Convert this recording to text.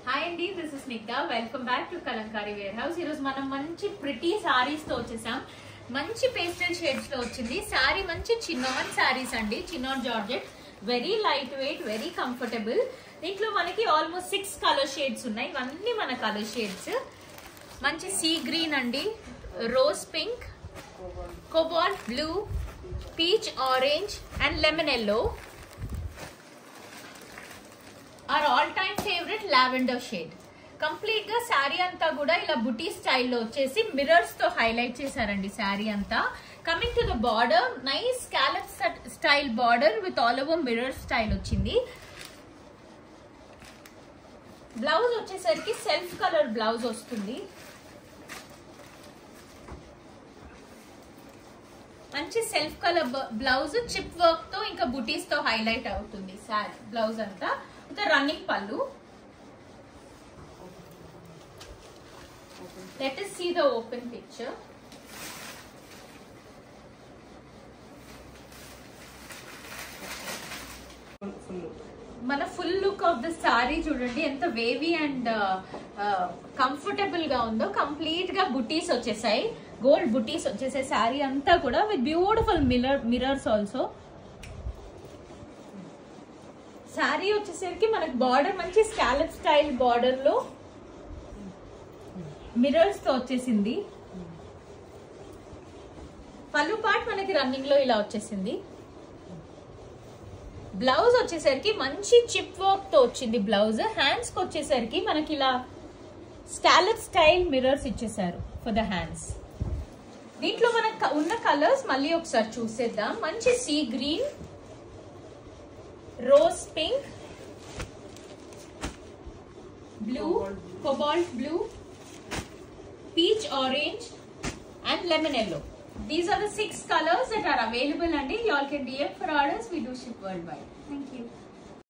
Hi అండి, this is Nikta. Welcome back to Kalamkari warehouse. ఈరోజు మనం మంచి ప్రిటీ సారీస్ తో వచ్చేసాం. మంచి పేస్టల్ షేడ్స్ లో వచ్చింది సారీ. మంచి చిన్నాన్ సారీస్ అండి, chinon georgette. Very light weight, very comfortable. దీంట్లో మనకి ఆల్మోస్ట్ 6 కలర్ షేడ్స్ ఉన్నాయి. ఇవన్నీ మన కలర్ షేడ్స్. మంచి సీ గ్రీన్ అండి, rose pink, cobalt blue, peach orange and lemon yellow. our all time favorite lavender shade. Complete గా శారీ అంతా కూడా ఇలా బుటీ స్టైల్లో వచ్చేసి మిర్రర్స్ తో హైలైట్ చేశారండి శారీ అంతా. Coming to the border, nice scallop style border with all over mirror style వచ్చింది. బ్లౌజ్ వచ్చేసరికి సెల్ఫ్ కలర్ బ్లౌజ్ వస్తుంది. మంచి self colour blouse, chip work తో ఇంకా బుటీస్ తో హైలైట్ అవుతుంది శారీ బ్లౌజ్ అంతా. రన్నింగ్ పళ్ళు. Let us see the open picture. మన full look of the sorry చూడండి, ఎంత వేవీ అండ్ కంఫర్టబుల్ గా ఉందో. కంప్లీట్ గా బుటీస్ వచ్చేసాయి, గోల్డ్ బుటీస్ వచ్చేసాయి సారీ అంతా కూడా, with beautiful mirrors also. Sari వచ్చేసరికి మనకి బార్డర్ మంచి స్కాలప్ స్టైల్ బార్డర్ లో మిర్రర్స్ తో వచ్చేసింది. పళ్ళు పార్ట్ మనకి రన్నింగ్ లో ఇలా వచ్చేసింది. బ్లౌజ్ వచ్చేసరికి మంచి చిప్ వర్క్ తో వచ్చింది బ్లౌజ్. హ్యాండ్స్ కి వచ్చేసరికి మనకి ఇలా స్కాలప్ స్టైల్ మిర్రర్స్ ఇచ్చేసారు ఫర్ ద హ్యాండ్స్. దీంట్లో మనకు ఉన్న కలర్స్ మళ్ళీ ఒకసారి చూసేద్దాం. మంచి sea green, rose pink, blue, cobalt blue, peach orange and lemon yellow. These are the 6 colors that are available and you all can DM for orders. We do ship worldwide. Thank you.